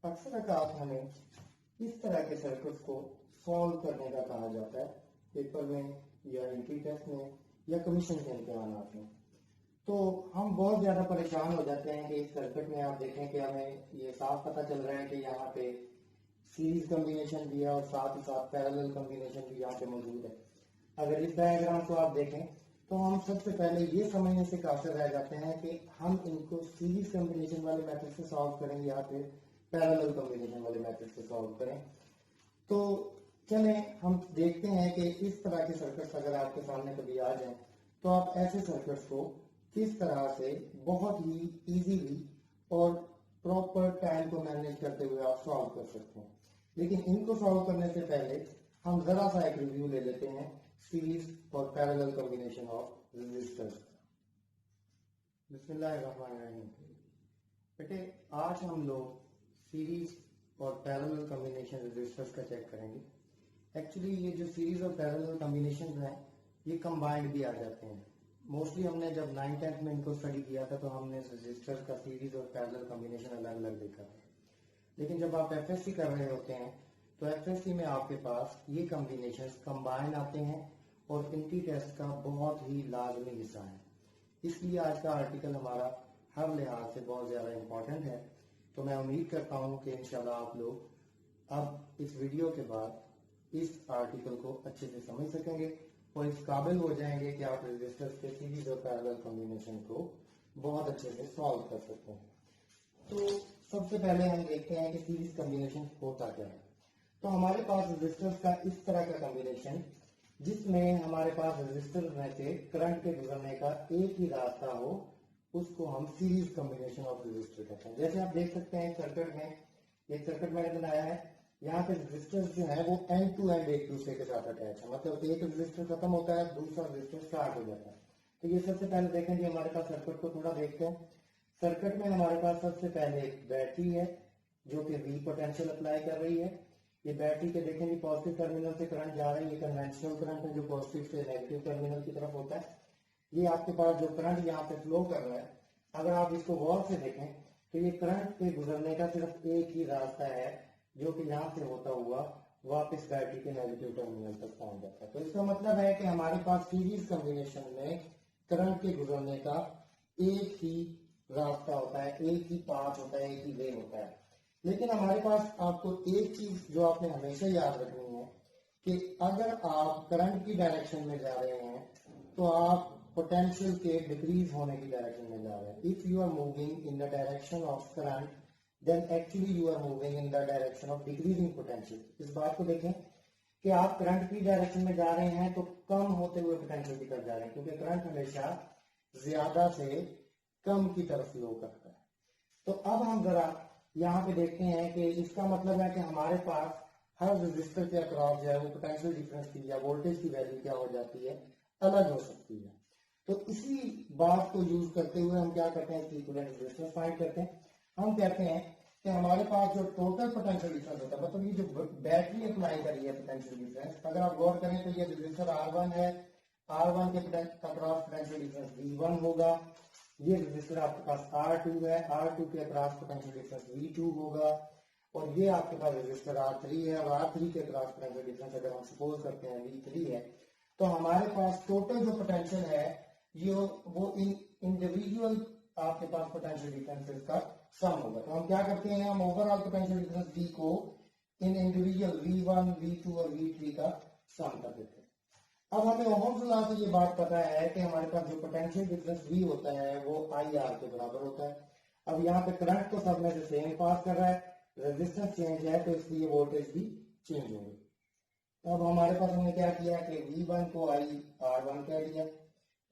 अक्सर अकात हमें इस तरह के सर्किट्स को सॉल्व करने का कहा जाता है पेपर में या एंट्री टेस्ट में या कमीशन के इम्तिहानात में। तो हम बहुत ज्यादा परेशान हो जाते हैं कि इस सर्किट में आप देखें कि हमें ये साफ पता चल रहा है कि यहाँ पे सीरीज कॉम्बिनेशन भी है और साथ ही साथ पैरेलल कॉम्बिनेशन भी यहाँ पे मौजूद है। अगर इस डायग्राम को आप देखें तो हम सबसे पहले ये समझने से काफिर रह जाते हैं कि हम इनको सीरीज कॉम्बिनेशन वाले मेथड से सॉल्व करेंगे या फिर पैरेलल कॉम्बिनेशन वाले मेथड से सॉल्व करें। तो चलें हम देखते हैं कि इस तरह के सर्किट्स अगर आपके सामने कभी आ जाएं तो आप ऐसे सर्किट्स को किस तरह से बहुत ही इजीली और प्रॉपर टाइम को मैनेज करते हुए आप सॉल्व कर सकते हैं। लेकिन इनको सॉल्व करने से पहले हम जरा सा एक रिव्यू ले लेते हैं सीरीज और पैरेलल कॉम्बिनेशन ऑफ रेजिस्टर्स। बिस्मिल्लाहिर्रहमानिर्रहीम। बेटे आज हम लोग सीरीज और पैरेलल कॉम्बिनेशन रेजिस्टर्स का चेक करेंगे। एक्चुअली ये जो सीरीज और पैरेलल कॉम्बिनेशन हैं ये कंबाइंड भी आ जाते हैं। मोस्टली हमने जब 9th-10th में इनको स्टडी किया था तो हमने रेजिस्टर्स का सीरीज और पैरेलल कॉम्बिनेशन अलग अलग देखा था। लेकिन जब आप एफएससी कर रहे होते हैं तो एफएससी में आपके पास ये कॉम्बिनेशंस कंबाइन आते हैं और इनकी टेस्ट का बहुत ही लाजमी हिस्सा है। इसलिए आज का आर्टिकल हमारा हर लिहाज से बहुत ज्यादा इंपॉर्टेंट है। तो मैं उम्मीद करता हूं कि इंशाल्लाह आप लोग अब इस वीडियो के बाद इस आर्टिकल को अच्छे से समझ सकेंगे और इस काबिल हो जाएंगे कि आप रेजिस्टर्स के सीरीज और पैरेलल कॉम्बिनेशन को बहुत अच्छे से सॉल्व कर सकते हैं। तो सबसे पहले हम देखते हैं कि सीरीज कॉम्बिनेशन होता क्या है। तो हमारे पास रेजिस्टर्स का इस तरह का कॉम्बिनेशन जिसमें हमारे पास रेजिस्टर में से करंट के गुजरने का एक ही रास्ता हो उसको हम सीरीज कॉम्बिनेशन ऑफ रेजिस्टर कहते हैं। जैसे आप देख सकते हैं सर्किट में एक सर्किट मैंने बनाया है, यहाँ पे रेजिस्टर्स जो है वो एंड टू एंड एक दूसरे के साथ अटैच है। मतलब एक रेजिस्टर खत्म होता है दूसरा रेजिस्टर स्टार्ट हो जाता है। तो ये सबसे पहले देखें कि हमारे पास सर्किट को थोड़ा देखते हैं। सर्किट में हमारे पास सबसे पहले एक बैटरी है जो कि V पोटेंशियल अप्लाई कर रही है। ये बैटरी के देखेंगे पॉजिटिव टर्मिनल से करंट जा रही है। ये कन्वेंशनल करंट है जो पॉजिटिव से नेगेटिव टर्मिनल की तरफ होता है। ये आपके पास जो करंट यहाँ पे फ्लो कर रहा है, अगर आप इसको गौर से देखें तो ये करंट के गुजरने का सिर्फ एक ही रास्ता है जो कि यहाँ से होता हुआ वापस बैटरी के नेगेटिव टर्मिनल तक पहुंच जाता है। तो इसका मतलब है कि हमारे पास सीरीज कॉम्बिनेशन में करंट के गुजरने का एक ही रास्ता होता है, एक ही पाथ होता है, एक ही वे होता है। लेकिन हमारे पास आपको एक चीज जो आपने हमेशा याद रखनी है कि अगर आप करंट की डायरेक्शन में जा रहे हैं तो आप पोटेंशियल के डिक्रीज होने की डायरेक्शन में जा रहे हैं। If you are moving in the direction of current then actually you are moving in the direction of decreasing potential. इस बात को देखें कि आप करंट की डायरेक्शन में जा रहे हैं तो कम होते हुए पोटेंशियल की तरफ जा रहे हैं, क्योंकि करंट हमेशा ज्यादा से कम की तरफ फ्लो करता है। तो अब हम जरा यहाँ पे देखते हैं कि इसका मतलब है कि हमारे पास हर रेजिस्टर के अक्रॉस जो है वो पोटेंशियल डिफरेंस की या वोल्टेज की वैल्यू क्या हो जाती है, अलग हो सकती है। तो इसी बात को यूज करते हुए हम क्या करते हैं, इक्विवेलेंट रेजिस्टेंस फाइंड करते हैं। हम कहते हैं कि हमारे पास जो टोटल पोटेंशियल डिफरेंस होता है, मतलब ये जो बैटरी अप्लाई करी है पोटेंशियल डिफरेंस, अगर आप गौर करें तो ये रेजिस्टर R1 है, R1 के अक्रॉस पोटेंशियल डिफरेंस V1 होगा। ये रेजिस्टर आपके पास R2 है, R2 के अक्रॉस पोटेंशियल डिफरेंस V2 होगा। और ये आपके पास रेजिस्टर R3 है और R3 के अक्रॉस पोटेंशियल डिफरेंस अगर हम सपोज करते हैं V3 है, तो हमारे पास टोटल जो पोटेंशियल है ये वो इन इंडिविजुअल आपके पास पोटेंशियल डिफरेंसेस का सम होगा। तो हम क्या करते हैं, हम ओवरऑल पोटेंशियल डिफरेंस V को इन इंडिविजुअल V1, V2 और V3 का सम कर देते हैं। अब हमें ओहम्स लॉ से ये बात पता है कि हमारे पास जो पोटेंशियल डिफरेंस V होता है वो IR के बराबर होता है। अब यहाँ पे करंट तो सब में से सेम पास कर रहा है, रेजिस्टेंस चेंज है तो इसलिए वोल्टेज भी चेंज होगी। अब हमारे पास हमने क्या किया कि V1 को I R1 कह दिया,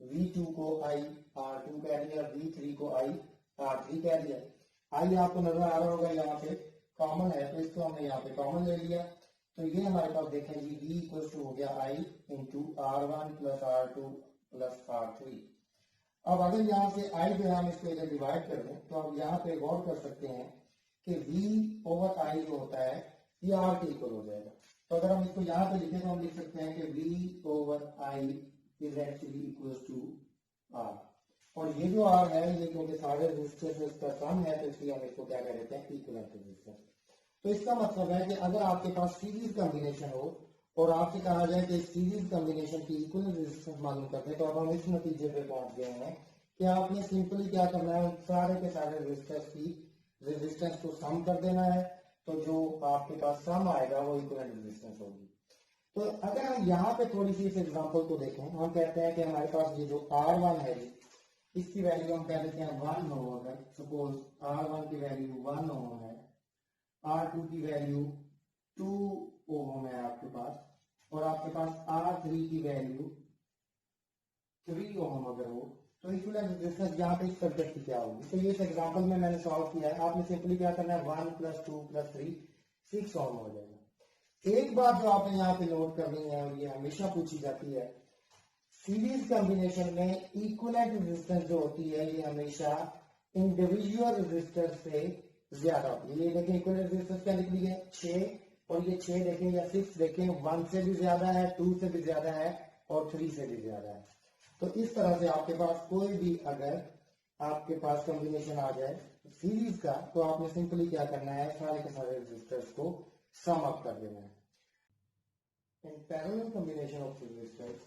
V2 को I R2 कह दिया, V3 को I R3 कह दिया। I आपको नजर आ रहा होगा यहाँ पे कॉमन है तो इसको हमने यहाँ पे कॉमन ले लिया। तो ये हमारे पास देखें जी V इक्वल टू हो गया I into R1 plus R2 plus R3। अब अगर यहाँ से I जो है हम इसको इधर डिवाइड कर दें तो अब यहाँ पे गौर कर सकते हैं कि V ओवर I जो होता है ये R के इक्वल हो जाएगा। तो अगर हम इसको यहाँ पे लिखें तो हम लिख सकते हैं कि V over I is actually equal to R। और ये जो R है ये क्योंकि सारे रेजिस्टेंस का सम है तो इसलिए हम इसको क्या कह देते हैं, इक्विवेलेंट रेजिस्टेंस। तो इसका मतलब है कि अगर आपके पास सीरीज कॉम्बिनेशन हो और आपसे कहा जाए कि सीरीज कॉम्बिनेशन की इक्वल रेजिस्टेंस मालूम करते हैं, तो अब हम इस नतीजे पे पहुंच गए हैं कि आपने सिंपली क्या करना है, उन सारे के सारे रेजिस्टेंस की रेजिस्टेंस को सम कर देना है, तो जो आपके पास सम आएगा वो इक्वल रेजिस्टेंस होगी। तो अगर हम यहाँ पे थोड़ी सी इस एग्जांपल को देखें, हम कहते हैं कि हमारे पास ये जो R1 है जी, इसकी वैल्यू हम कह देते हैं 1 ओम। अगर सपोज R1 की वैल्यू 1 ओम है, R2 की वैल्यू 2 ओम है आपके पास, और आपके पास R3 की वैल्यू 3 ओम अगर हो, तो इक्विवेलेंट रेजिस्टेंस यहाँ पे इस सर्किट की क्या होगी। तो ये इस एग्जांपल में मैंने सॉल्व किया है। आपने सिंपली क्या करना है, 1 + 2 + 3 6 ओम हो जाएगा। एक बात जो आपने यहाँ पे नोट करनी है, और ये हमेशा पूछी जाती है, सीरीज कॉम्बिनेशन में इक्विवेलेंट रेजिस्टेंस जो होती है ये हमेशा इंडिविजुअल रेजिस्टर से ज्यादा होती है। ये देखें इक्विवेलेंट रेजिस्टेंस क्या निकली है 6, और ये 6 देखें या 6 देखें, 1 से भी ज्यादा है, 2 से भी ज्यादा है, और 3 से भी ज्यादा है। तो इस तरह से आपके पास कोई भी अगर आपके पास कॉम्बिनेशन आ जाए सीरीज का, तो आपने सिंपली क्या करना है, सारे के सारे रेजिस्टर्स को सम अप कर देना है। In parallel combination of resistors,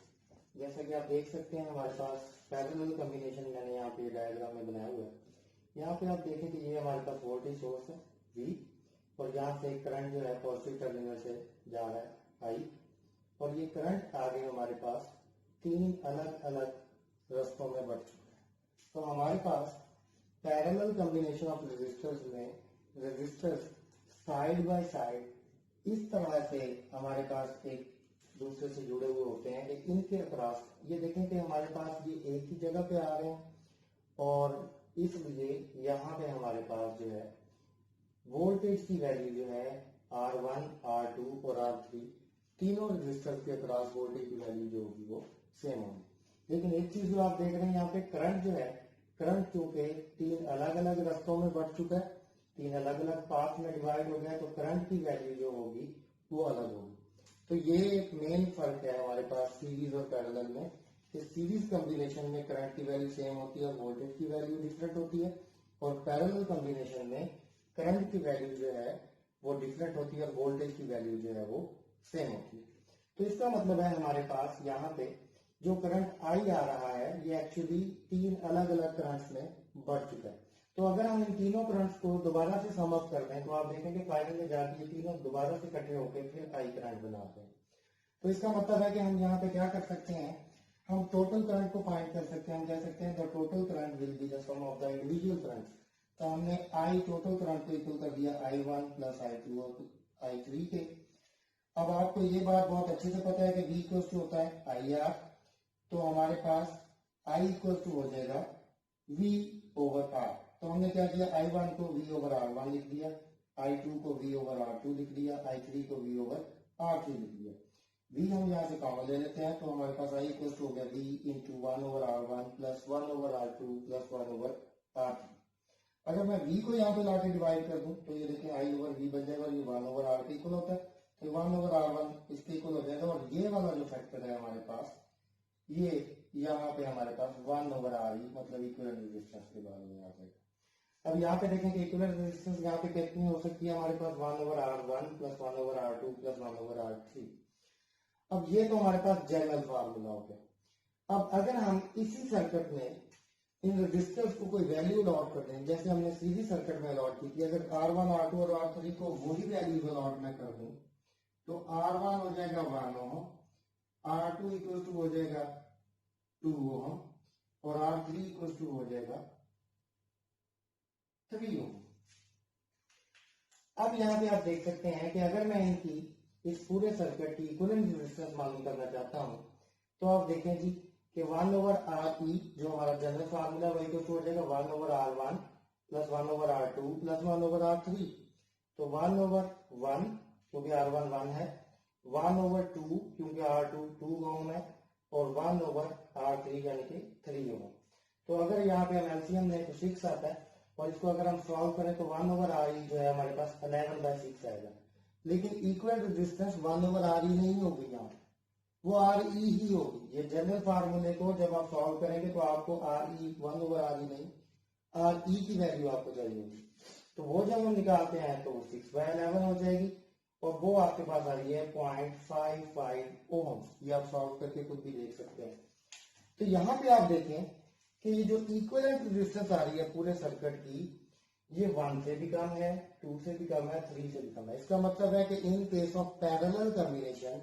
जैसा कि आप देख सकते हैं हमारे पास पैरेलल कॉम्बिनेशन मैंने यहाँ पे डायग्राम में बनाया हुआ है। यहाँ पे आप देखें कि ये हमारे पास वोल्टेज सोर्स है V, और यहाँ से करंट जो है पॉजिटिव टर्मिनल से जा रहा है I, और ये करंट आगे हमारे पास 3 अलग अलग रास्तों में बढ़ चुका है। तो हमारे पास पैरेलल कॉम्बिनेशन ऑफ रेजिस्टर्स में रेजिस्टर्स साइड बाय साइड इस तरह से हमारे पास एक दूसरे से जुड़े हुए होते हैं, लेकिन इनके अक्रॉस ये देखें कि हमारे पास ये एक ही जगह पे आ रहे हैं, और इसलिए यहाँ पे हमारे पास जो है वोल्टेज की वैल्यू जो है R1, R2 और R3 तीनों रेजिस्टर्स के अक्रॉस वोल्टेज की वैल्यू जो होगी वो सेम होगी। लेकिन एक चीज जो आप देख रहे हैं यहाँ पे, करंट जो है, करंट चूंकि 3 अलग अलग रास्तों में बढ़ चुका है, 3 अलग अलग पाथ में डिवाइड हो गया, तो करंट की वैल्यू जो होगी वो अलग होगी। तो ये एक मेन फर्क है हमारे पास सीरीज और पैरेलल में, कि सीरीज कॉम्बिनेशन में करंट की वैल्यू सेम होती है और वोल्टेज की वैल्यू डिफरेंट होती है, और पैरेलल कॉम्बिनेशन में करंट की वैल्यू जो है वो डिफरेंट होती है और वोल्टेज की वैल्यू जो है वो सेम होती है। तो इसका मतलब है हमारे पास यहाँ पे जो करंट I आ रहा है ये एक्चुअली 3 अलग अलग करंट्स में बढ़ चुका है। तो अगर हम इन तीनों करंट्स को दोबारा से सम अप करते हैं, तो आप देखेंगे फाइनल में जाके ये तीनों दोबारा से इकट्ठे होकर फिर I करंट बनाते हैं। तो इसका मतलब है कि हम यहाँ पे क्या कर सकते हैं, हम टोटल करंट को फाइंड कर सकते हैं। हम कह सकते हैं the total current will be the sum of the individual currents. तो हमने I टोटल करंट को इक्वल कर दिया I1 + I2 और I3 के। अब आपको ये बात बहुत अच्छे से पता है कि V इक्वल टू होता है IR, तो हमारे पास I इक्वल टू हो जाएगा V/R। तो हमने क्या किया, I1 को V/R1 लिख दिया, I2 को V/R2 लिख दिया, I3 को V/R3 लिख दिया। V हम यहाँ से कॉमन ले लेते हैं, तो हमारे पास I इक्वल टू हो गया V × 1/R1 + 1/R2 + 1/R3। अगर मैं V को यहाँ पे लाके डिवाइड कर दूं, तो ये देखें I/V बन जाएगा, ये 1/R के इक्वल होता है, तो 1/R1 इसके इक्वल हो जाएगा, और ये वाला जो फैक्टर है हमारे पास, ये यहाँ पे हमारे पास 1/RE मतलब इक्विवेलेंट रेजिस्टेंस के बारे में आ जाएगा। अब यहाँ पे देखें कि इक्विवेलेंट रेजिस्टेंस यहाँ पे कितनी हो सकती है हमारे पास, 1/R1 + 1/R2 + 1/R3। अब ये तो हमारे पास जनरल फार्मूला हो गया। अब अगर हम इसी सर्किट में इन रेजिस्टर्स को कोई वैल्यू अलॉट कर दें, जैसे हमने सीरीज सर्किट में अलॉट की थी, अगर R1, R2 और R3 को वही वैल्यूज अलॉट में कर दूं, तो R1 हो जाएगा 1 ओम, R2 इक्वल टू हो जाएगा 2 ओम, और R3 इक्वल टू हो जाएगा 3 ओम। अब यहाँ पे आप देख सकते हैं कि अगर मैं इनकी इस पूरे सर्किट की इक्विवेलेंट रेजिस्टेंस मालूम करना चाहता हूं, तो आप देखें जी कि 1/RE जो हमारा जनरल फार्मूला वही तो हो जाएगा 1/R1 + 1/R2 + 1/R3। तो 1/1 क्योंकि R1 1 है, 1/2 क्योंकि R2 2 ओम है, और 1/R3 यानी कि 3 ओम। तो अगर यहाँ पे हम एलसीएम लें तो 6 आता है, और इसको अगर हम सॉल्व करें तो 1/RE जो है हमारे पास 11/6 आएगा। लेकिन इक्विवेलेंट रेजिस्टेंस 1/RE नहीं होगी, यहाँ वो RE ही होगी। ये जनरल फार्मूले को जब आप सॉल्व करेंगे तो आपको RE 1/RE नहीं RE की वैल्यू आपको चाहिए होगी। तो वो जब हम निकालते हैं तो 6/11 हो जाएगी, और वो आपके पास आ रही है 0.55 ओम। ये आप सॉल्व करके खुद भी देख सकते हैं। तो यहाँ पे आप देखें कि ये जो इक्विवेलेंट रेजिस्टेंस आ रही है पूरे सर्किट की, ये 1 से भी कम है, 2 से भी कम है, 3 से भी कम है। इसका मतलब है कि in case of parallel combination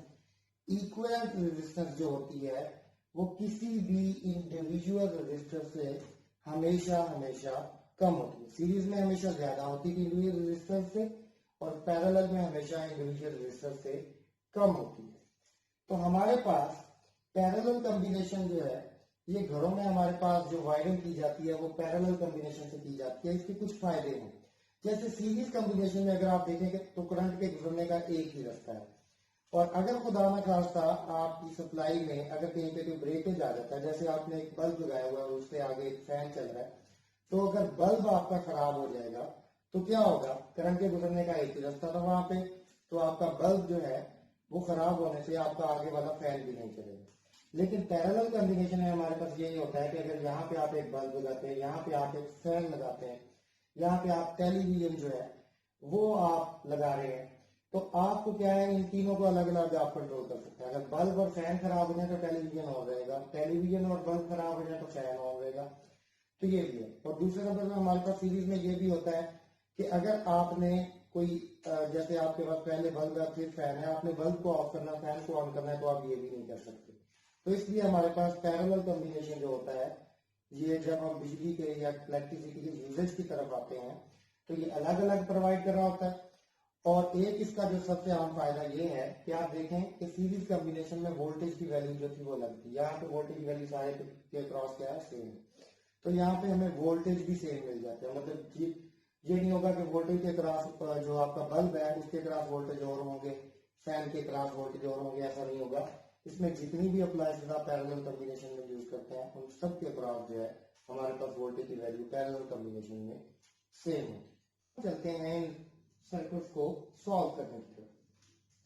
equivalent resistance जो होती है वो किसी भी इंडिविजुअल रेजिस्टर से हमेशा हमेशा कम होती है। सीरीज में हमेशा ज्यादा होती है इंडिविजुअल रेजिस्टेंस से, और पैरेलल में हमेशा इंडिविजुअल रेजिस्टेंस से कम होती है। तो हमारे पास पैरेलल कॉम्बिनेशन जो है, ये घरों में हमारे पास जो वायरिंग की जाती है वो पैरेलल कॉम्बिनेशन से की जाती है। इसके कुछ फायदे हैं, जैसे सीरीज कॉम्बिनेशन में अगर आप देखेंगे तो करंट के गुजरने का एक ही रास्ता है, और अगर खुदा न खास्ता आपकी सप्लाई में अगर कहीं पे कोई ब्रेकेज आ जाता है, जैसे आपने एक बल्ब लगाया हुआ है और उससे आगे एक फैन चल रहा है, तो अगर बल्ब आपका खराब हो जाएगा तो क्या होगा, करंट के गुजरने का एक ही रास्ता था वहां पे, तो आपका बल्ब जो है वो खराब होने से आपका आगे वाला फैन भी नहीं चलेगा। लेकिन पैरेलल कॉम्बिनेशन में हमारे पास यही होता है कि अगर यहाँ पे आप एक बल्ब लगाते हैं, यहाँ पे आप एक फैन लगाते हैं, यहाँ पे आप टेलीविजन जो है वो आप लगा रहे हैं, तो आपको क्या है, इन तीनों को अलग अलग आप कंट्रोल कर सकते हैं। अगर बल्ब और फैन खराब हो जाए तो टेलीविजन ऑन रहेगा, टेलीविजन और बल्ब खराब हो जाए तो फैन ऑन रहेगा। तो ये भी है। और दूसरे नंबर में हमारे पास सीरीज में ये भी होता है कि अगर आपने कोई जैसे आपके पास पहले बल्ब है फिर फैन है, आपने बल्ब को ऑफ करना, फैन को ऑन करना है, तो आप ये भी नहीं कर सकते। तो इसलिए हमारे पास पैरेलल कॉम्बिनेशन जो होता है, ये जब हम बिजली के या इलेक्ट्रिसिटी के यूजेज की तरफ आते हैं तो ये अलग अलग प्रोवाइड कर रहा होता है। और एक इसका जो सबसे आम फायदा ये है कि आप देखें कि सीरीज कॉम्बिनेशन में वोल्टेज की वैल्यू जो थी वो लगती है, यहाँ पे वोल्टेज की वैल्यू सारे के क्रॉस क्या है, सेम है। तो यहाँ पे हमें वोल्टेज भी सेम मिल जाते हैं। मतलब ये नहीं होगा कि वोल्टेज के क्रॉस जो आपका बल्ब है उसके क्रॉस वोल्टेज और होंगे, फैन के क्रॉस वोल्टेज और होंगे, ऐसा नहीं होगा। इसमें जितनी भी अप्लायंसेस आप पैरेलल कॉम्बिनेशन में यूज करते हैं उन सब के क्रॉस जो है हमारे पास वोल्टेज की वैल्यू पैरेलल कॉम्बिनेशन में सेम होती है। चलते हैं इन सर्किट को सॉल्व करने की तरफ।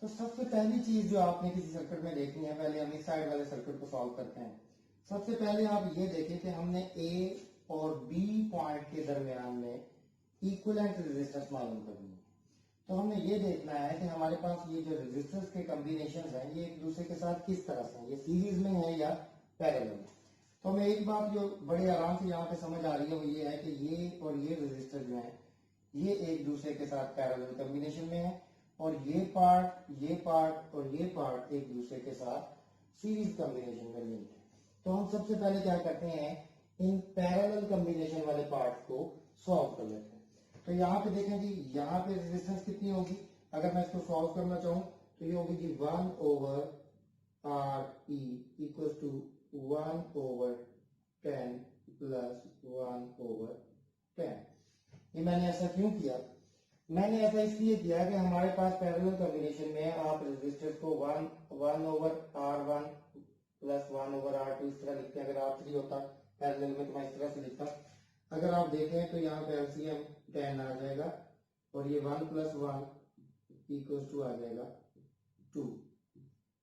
तो सबसे पहली चीज जो आपने किसी सर्किट में देखनी है, पहले हम इस साइड वाले सर्किट को सॉल्व करते हैं। सबसे पहले आप ये देखें कि हमने ए और बी पॉइंट के दरमियान में इक्विवेलेंट रेजिस्टेंस मालूम करनी है। तो हमने ये देखना है कि हमारे पास ये जो रेजिस्टेंस के कॉम्बिनेशन हैं ये एक दूसरे के साथ किस तरह से हैं, ये सीरीज में है या पैरेलल में। तो हमें एक बात जो बड़े आराम से यहाँ पे समझ आ रही है वो ये है कि ये और ये रेजिस्टर जो है ये एक दूसरे के साथ पैरेलल कॉम्बिनेशन में है, और ये पार्ट और ये पार्ट एक दूसरे के साथ सीरीज कॉम्बिनेशन में लिंक है। तो हम सबसे पहले क्या करते हैं, इन पैरेलल कॉम्बिनेशन वाले पार्ट को सॉल्व कर लेते हैं। तो यहाँ पे देखें जी, यहाँ पे रेजिस्टेंस कितनी होगी, अगर मैं इसको सॉल्व करना चाहूँ तो ये होगी जी 1/RE इक्वल टू 1/10 प्लस 1/10। ये मैंने ऐसा क्यों किया, मैंने ऐसा इसलिए किया कि हमारे पास पैरेलल कॉम्बिनेशन में आप रेजिस्टेंस को 1/R1 प्लस 1/R2 इस तरह लिखते हैं। अगर R3 होता पैरेलल में तो मैं इस तरह से लिखता। अगर आप देखें तो यहाँ पे LCM 10 आ जाएगा, और ये 1 प्लस 1 इक्वल टू आ जाएगा 2।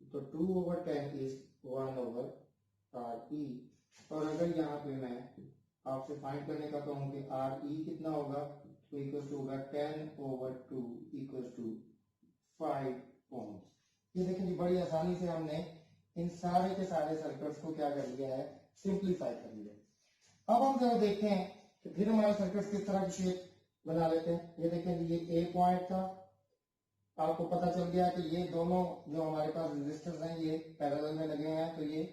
तो 2/10 इज 1/RE। और अगर यहाँ पे मैं आपसे फाइंड करने का कहूँ कि RE कितना होगा, तो इक्वल टू होगा 10/2 इक्वल टू 5 ओम। ये देखिए जी, बड़ी आसानी से हमने इन सारे के सारे सर्किट्स को क्या कर लिया है, सिंप्लीफाई कर लिया। अब हम जरा देखते हैं कि फिर हमारे सर्किट्स किस तरह की शेप बना लेते हैं। ये देखें जी, ये ए पॉइंट था, आपको पता चल गया कि ये दोनों जो हमारे पास रेजिस्टर्स हैं ये पैरेलल में लगे हैं, तो ये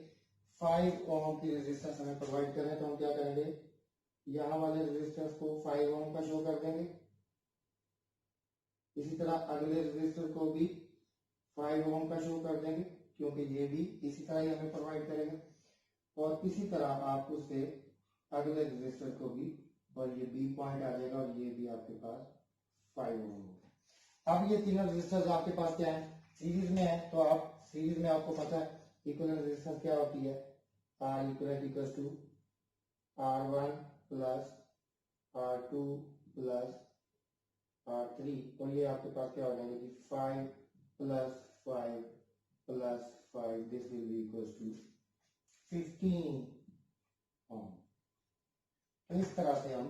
5 ओम की रेजिस्टेंस हमें प्रोवाइड करें। तो हम क्या करेंगे, यहाँ वाले रेजिस्टेंस को 5 ओम का शो कर देंगे, इसी तरह अगले रेजिस्टर को भी 5 ओम का शो कर देंगे क्योंकि ये भी इसी तरह ही हमें प्रोवाइड करेगा, और इसी तरह आप उससे अगले रेजिस्टर को भी, और ये बी पॉइंट आ जाएगा और ये भी आपके पास 5 ओम होगा। अब ये तीनों रेजिस्टर्स आपके पास क्या है, सीरीज में है। तो आप सीरीज में आपको पता है इक्विवेलेंट रेजिस्टेंस क्या होती है, R equivalent equals to R1 plus R2 plus R3, और ये आपके पास क्या हो जाएंगे कि 5 plus 5 plus 5, this will be equals to 15 ohm. तो इस तरह से हम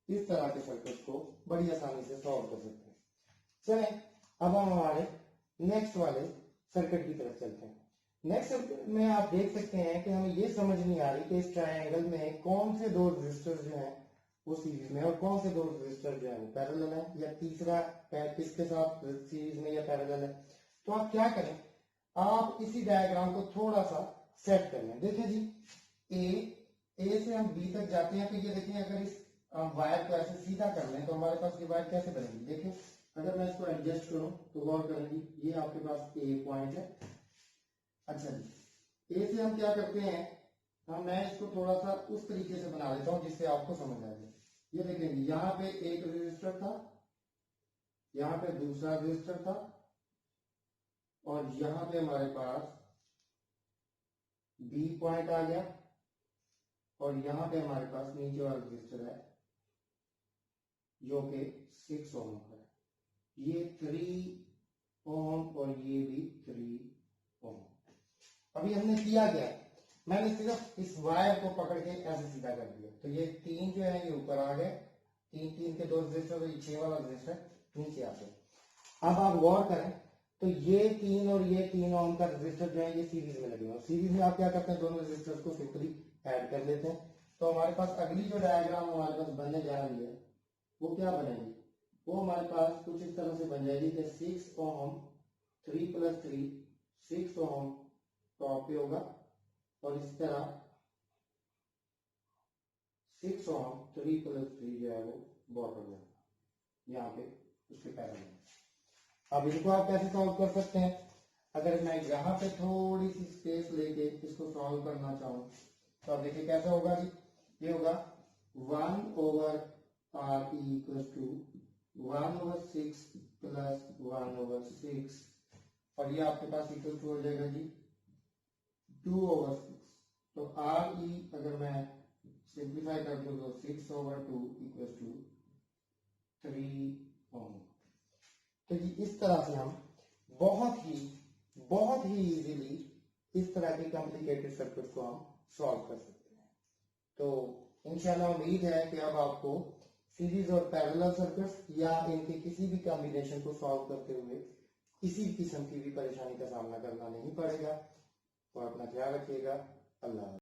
इस तरह के सर्किट को बड़ी आसानी से सॉल्व कर सकते हैं। चलें अब हम हमारे नेक्स्ट वाले सर्किट की तरफ चलते हैं। नेक्स्ट सर्किट में आप देख सकते हैं कि हमें ये समझ नहीं आ रही कि इस ट्रायंगल में कौन से दो रेजिस्टर जो हैं वो सीरीज में और कौन से दो रेजिस्टर जो है वो पैरेलल है, या तीसरा किसके साथ सीरीज में या पैरेलल है। तो आप क्या करें, आप इसी डायग्राम को थोड़ा सा सेट कर लें। देखिए जी, ए से हम बी तक जाते हैं, तो ये देखिए अगर इस वायर को ऐसे सीधा कर लें तो हमारे पास ये वायर कैसे बनेगी। देखिए अगर मैं इसको एडजस्ट करूं तो गौर करेंगी, ये आपके पास ए पॉइंट है। अच्छा जी, ए से हम क्या करते हैं, मैं इसको थोड़ा सा उस तरीके से बना लेता हूं जिससे आपको समझ आ जाए। ये देखेंगे यहाँ पे एक रेजिस्टर था, यहाँ पे दूसरा रेजिस्टर था, और यहाँ पे हमारे पास बी पॉइंट आ गया, और यहाँ पे हमारे पास नीचे वाला रेजिस्टर है जो कि 6 ओम का है। ये 3 ओम और ये भी 3 ओम। अभी हमने किया क्या, मैंने सिर्फ इस वायर को पकड़ के ऐसे सीधा कर दिया, तो ये 3 जो है ये ऊपर आ गए, 3 के 2 रेजिस्टर, तो ये 6 वाला रेजिस्टर नीचे आ गया। अब आप गौर करें तो ये 3 और ये 3 ओम का रेजिस्टर जो है ये सीरीज में लगे हुए हैं। सीरीज में आप क्या करते हैं, दोनों रेजिस्टर्स को सिंपली ऐड कर लेते हैं। तो हमारे पास अगली जो डायग्राम हमारे पास बनने जा रही है वो क्या बनेगी, वो हमारे पास कुछ इस तरह से बन जाएगी कि 6 ओम 3 + 3 6 ओम टॉप पे होगा, और इस तरह 6 ओम 3 + 3 जो है वो बॉटम में यहाँ पे उसके पैरेलल। अब इनको आप कैसे सॉल्व कर सकते हैं, अगर मैं यहाँ पे थोड़ी सी स्पेस लेके इसको सॉल्व करना चाहूँ तो अब देखिए कैसा होगा जी, ये होगा 1/r(e) = 1/6 + 1/6, और ये आपके पास इक्वल टू हो जाएगा जी 2/6। तो RE अगर मैं सिंप्लीफाई कर दूं तो 6/2 = 3 ओम। तो जी इस तरह से हम बहुत ही इजीली इस तरह के कॉम्प्लिकेटेड सर्किट को हम सॉल्व कर सकते हैं। तो इंशाल्लाह उम्मीद है कि अब आपको सीरीज और पैरेलल सर्किट्स या इनके किसी भी कॉम्बिनेशन को सॉल्व करते हुए किसी किस्म की भी परेशानी का सामना करना नहीं पड़ेगा। तो अपना ख्याल रखिएगा। अल्लाह।